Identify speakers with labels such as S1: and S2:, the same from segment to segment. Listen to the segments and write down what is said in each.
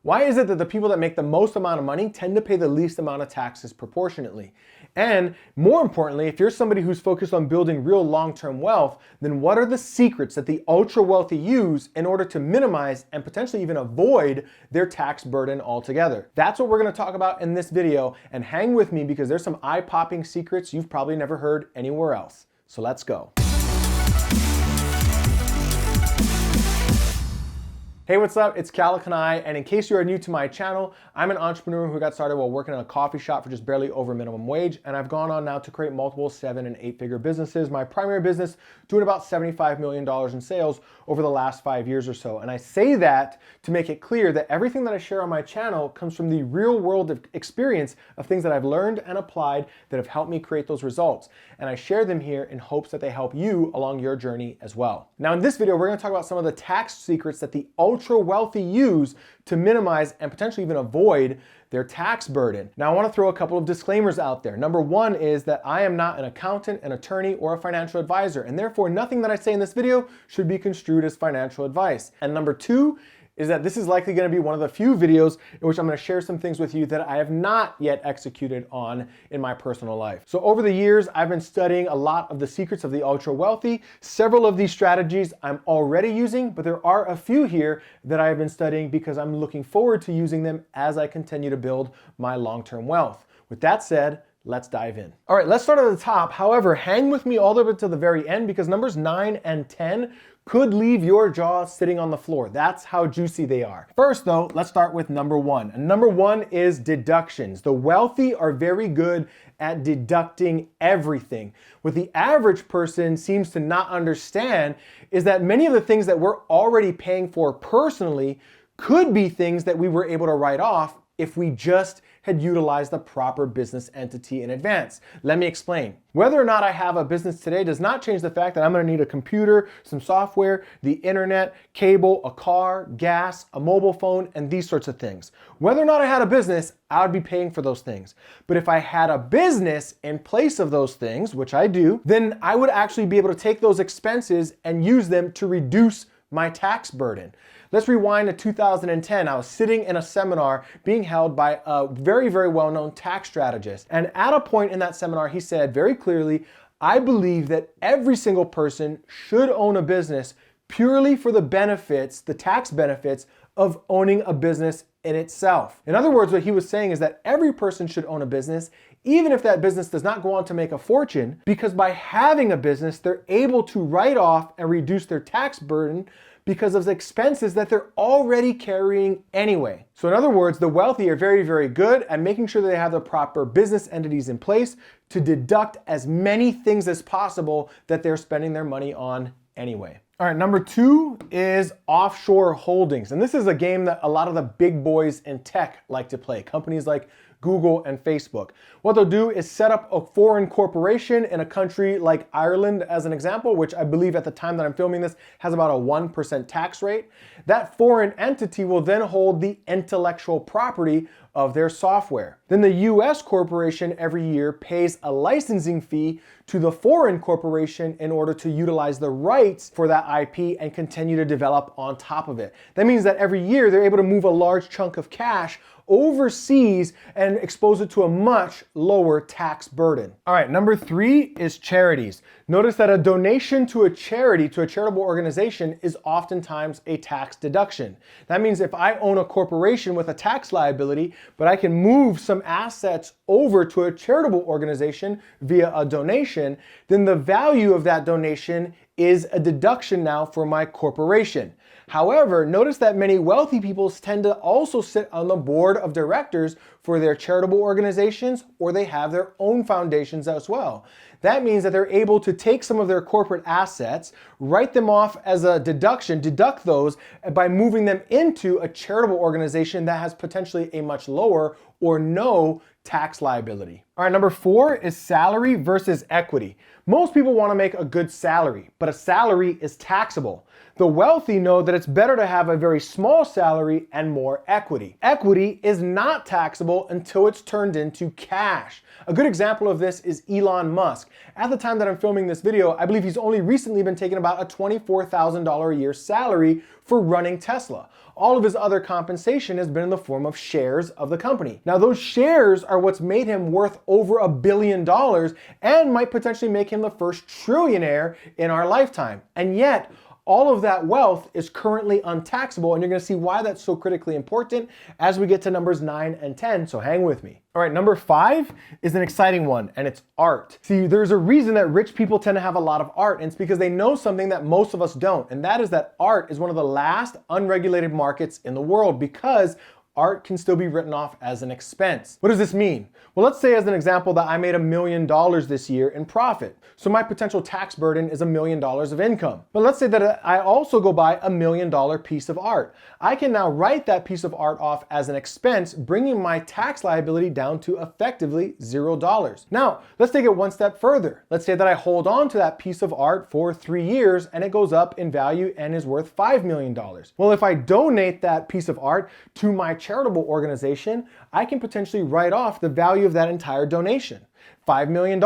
S1: Why is it that the people that make the most amount of money tend to pay the least amount of taxes proportionately? And more importantly, if you're somebody who's focused on building real long-term wealth, then what are the secrets that the ultra wealthy use in order to minimize and potentially even avoid their tax burden altogether? That's what we're going to talk about in this video, and hang with me because there's some eye-popping secrets you've probably never heard anywhere else. So let's go. Hey, what's up? It's Kanae, and in case you are new to my channel, I'm an entrepreneur who got started while working in a coffee shop for just barely over minimum wage, and I've gone on now to create multiple 7- and 8-figure businesses. My primary business doing about $75 million in sales over the last 5 years or so. And I say that to make it clear that everything that I share on my channel comes from the real world experience of things that I've learned and applied that have helped me create those results. And I share them here in hopes that they help you along your journey as well. Now in this video, we're going to talk about some of the tax secrets that the ultra wealthy use to minimize and potentially even avoid their tax burden. Now I want to throw a couple of disclaimers out there. Number one is that I am not an accountant, an attorney, or a financial advisor, and therefore nothing that I say in this video should be construed as financial advice. And number two is that this is likely going to be one of the few videos in which I'm going to share some things with you that I have not yet executed on in my personal life. So over the years, I've been studying a lot of the secrets of the ultra wealthy. Several of these strategies I'm already using, but there are a few here that I have been studying because I'm looking forward to using them as I continue to build my long-term wealth. With that said, let's dive in. All right, let's start at the top. However, hang with me all the way to the very end because numbers 9 and 10 could leave your jaw sitting on the floor. That's how juicy they are. First though, let's start with number one. And number one is deductions. The wealthy are very good at deducting everything. What the average person seems to not understand is that many of the things that we're already paying for personally could be things that we were able to write off if we just had utilized the proper business entity in advance. Let me explain. Whether or not I have a business today does not change the fact that I'm gonna need a computer, some software, the internet, cable, a car, gas, a mobile phone, and these sorts of things. Whether or not I had a business, I would be paying for those things. But if I had a business in place of those things, which I do, then I would actually be able to take those expenses and use them to reduce my tax burden. Let's rewind to 2010. I was sitting in a seminar being held by a very, very well-known tax strategist. And at a point in that seminar, he said very clearly, I believe that every single person should own a business purely for the benefits, the tax benefits of owning a business in itself. In other words, what he was saying is that every person should own a business, even if that business does not go on to make a fortune, because by having a business, they're able to write off and reduce their tax burden because of the expenses that they're already carrying anyway. So in other words, the wealthy are very, very good at making sure that they have the proper business entities in place to deduct as many things as possible that they're spending their money on anyway. All right, number two is offshore holdings. And this is a game that a lot of the big boys in tech like to play. Companies like Google and Facebook. What they'll do is set up a foreign corporation in a country like Ireland as an example, which I believe at the time that I'm filming this has about a 1% tax rate. That foreign entity will then hold the intellectual property of their software. Then the US corporation every year pays a licensing fee to the foreign corporation in order to utilize the rights for that IP and continue to develop on top of it. That means that every year they're able to move a large chunk of cash overseas and expose it to a much lower tax burden. All right, number three is charities. Notice that a donation to a charity, to a charitable organization, is oftentimes a tax deduction. That means if I own a corporation with a tax liability, but I can move some assets over to a charitable organization via a donation, then the value of that donation is a deduction now for my corporation. However, notice that many wealthy people tend to also sit on the board of directors for their charitable organizations, or they have their own foundations as well. That means that they're able to take some of their corporate assets, write them off as a deduction, deduct those by moving them into a charitable organization that has potentially a much lower or no tax liability. All right, number four is salary versus equity. Most people want to make a good salary, but a salary is taxable. The wealthy know that it's better to have a very small salary and more equity. Equity is not taxable until it's turned into cash. A good example of this is Elon Musk. At the time that I'm filming this video, I believe he's only recently been taking about a $24,000 a year salary for running Tesla. All of his other compensation has been in the form of shares of the company. Now, those shares are what's made him worth over $1 billion and might potentially make him the first trillionaire in our lifetime. And yet, all of that wealth is currently untaxable, and you're gonna see why that's so critically important as we get to numbers 9 and 10, so hang with me. All right, number 5 is an exciting one, and it's art. See, there's a reason that rich people tend to have a lot of art, and it's because they know something that most of us don't, and that is that art is one of the last unregulated markets in the world because art can still be written off as an expense. What does this mean? Well, let's say as an example that I made $1 million this year in profit. So my potential tax burden is $1 million of income. But let's say that I also go buy $1 million piece of art. I can now write that piece of art off as an expense, bringing my tax liability down to effectively $0. Now, let's take it one step further. Let's say that I hold on to that piece of art for 3 years and it goes up in value and is worth $5 million. Well, if I donate that piece of art to my charitable organization, I can potentially write off the value of that entire donation, $5 million.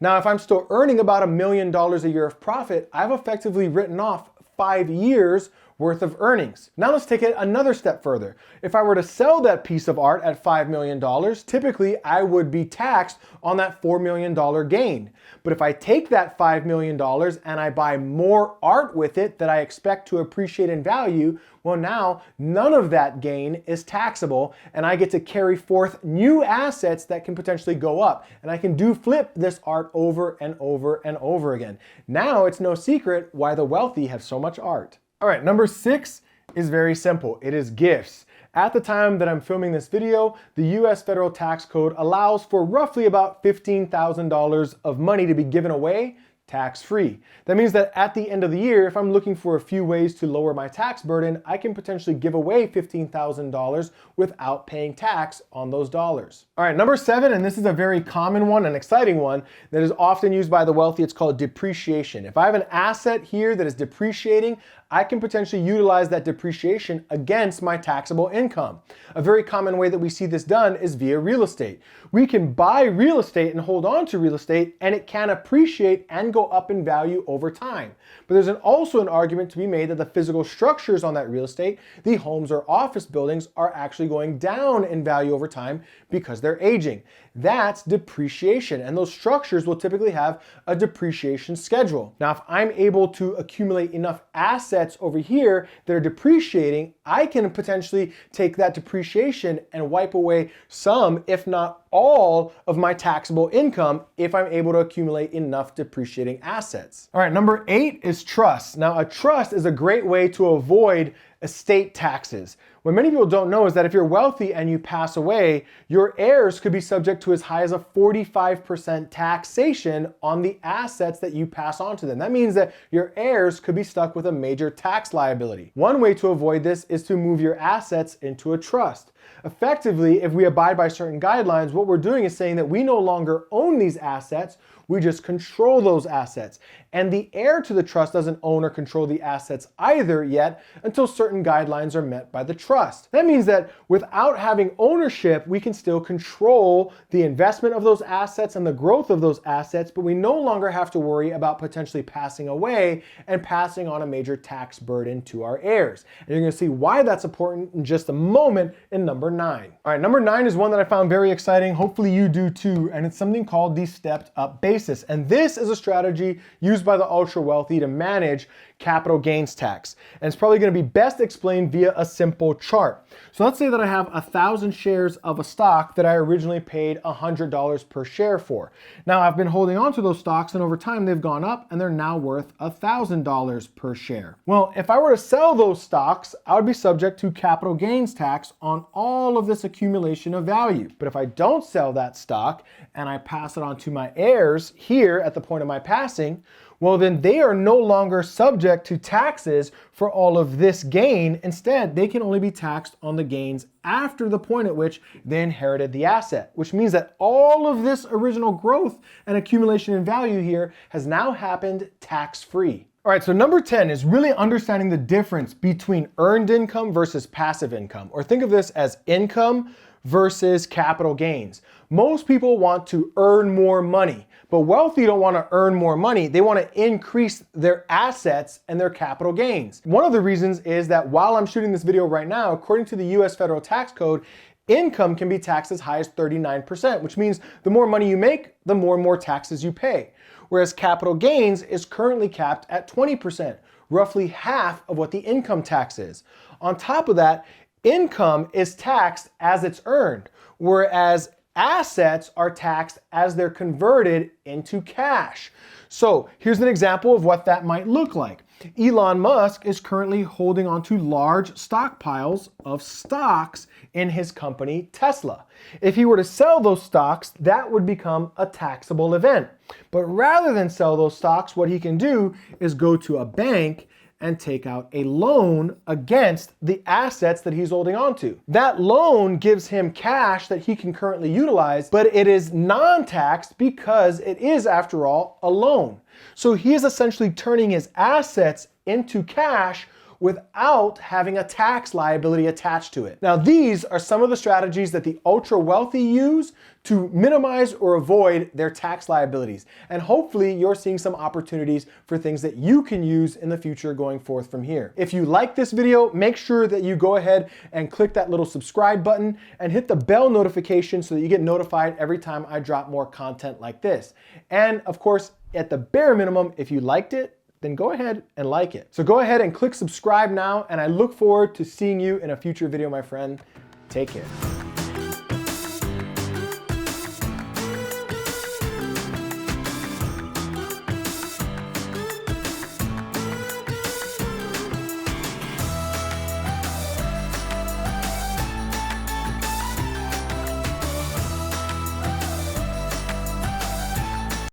S1: Now, if I'm still earning about $1 million a year of profit, I've effectively written off 5 years worth of earnings. Now let's take it another step further. If I were to sell that piece of art at $5 million, typically I would be taxed on that $4 million gain. But if I take that $5 million and I buy more art with it that I expect to appreciate in value, well, now none of that gain is taxable and I get to carry forth new assets that can potentially go up. And I can flip this art over and over and over again. Now it's no secret why the wealthy have so much art. All right, number 6 is very simple. It is gifts. At the time that I'm filming this video, the US federal tax code allows for roughly about $15,000 of money to be given away tax-free. That means that at the end of the year, if I'm looking for a few ways to lower my tax burden, I can potentially give away $15,000 without paying tax on those dollars. All right, number 7, and this is a very common one, an exciting one that is often used by the wealthy. It's called depreciation. If I have an asset here that is depreciating, I can potentially utilize that depreciation against my taxable income. A very common way that we see this done is via real estate. We can buy real estate and hold on to real estate, and it can appreciate and go up in value over time. But there's also an argument to be made that the physical structures on that real estate, the homes or office buildings, are actually going down in value over time because they're aging. That's depreciation, and those structures will typically have a depreciation schedule. Now, if I'm able to accumulate enough assets over here that are depreciating, I can potentially take that depreciation and wipe away some, if not all, of my taxable income if I'm able to accumulate enough depreciating assets. All right, number 8 is trust. Now, a trust is a great way to avoid estate taxes. What many people don't know is that if you're wealthy and you pass away, your heirs could be subject to as high as a 45% taxation on the assets that you pass on to them. That means that your heirs could be stuck with a major tax liability. One way to avoid this is to move your assets into a trust. Effectively, if we abide by certain guidelines, what we're doing is saying that we no longer own these assets, we just control those assets. And the heir to the trust doesn't own or control the assets either yet until certain guidelines are met by the trust. That means that without having ownership, we can still control the investment of those assets and the growth of those assets, but we no longer have to worry about potentially passing away and passing on a major tax burden to our heirs. And you're gonna see why that's important in just a moment in number 9. All right, number 9 is one that I found very exciting. Hopefully you do too, and it's something called the stepped up basis. And this is a strategy used by the ultra wealthy to manage capital gains tax. And it's probably going to be best explained via a simple chart. So let's say that I have 1,000 shares of a stock that I originally paid $100 per share for. Now I've been holding on to those stocks and over time they've gone up and they're now worth $1,000 per share. Well, if I were to sell those stocks, I would be subject to capital gains tax on all of this accumulation of value. But if I don't sell that stock and I pass it on to my heirs here at the point of my passing, well, then they are no longer subject to taxes for all of this gain. Instead, they can only be taxed on the gains after the point at which they inherited the asset, which means that all of this original growth and accumulation in value here has now happened tax-free. All right, so number 10 is really understanding the difference between earned income versus passive income, or think of this as income versus capital gains. Most people want to earn more money, but wealthy don't want to earn more money. They want to increase their assets and their capital gains. One of the reasons is that while I'm shooting this video right now, according to the US federal tax code, income can be taxed as high as 39%, which means the more money you make, the more and more taxes you pay. Whereas capital gains is currently capped at 20%, roughly half of what the income tax is. On top of that, income is taxed as it's earned, whereas assets are taxed as they're converted into cash. So here's an example of what that might look like. Elon Musk is currently holding onto large stockpiles of stocks in his company Tesla. If he were to sell those stocks, that would become a taxable event. But rather than sell those stocks, what he can do is go to a bank and take out a loan against the assets that he's holding on to. That loan gives him cash that he can currently utilize, but it is non-taxed because it is, after all, a loan. So he is essentially turning his assets into cash without having a tax liability attached to it. Now, these are some of the strategies that the ultra wealthy use to minimize or avoid their tax liabilities. And hopefully you're seeing some opportunities for things that you can use in the future going forth from here. If you like this video, make sure that you go ahead and click that little subscribe button and hit the bell notification so that you get notified every time I drop more content like this. And of course, at the bare minimum, if you liked it, then go ahead and like it. So go ahead and click subscribe now, and I look forward to seeing you in a future video, my friend. Take care.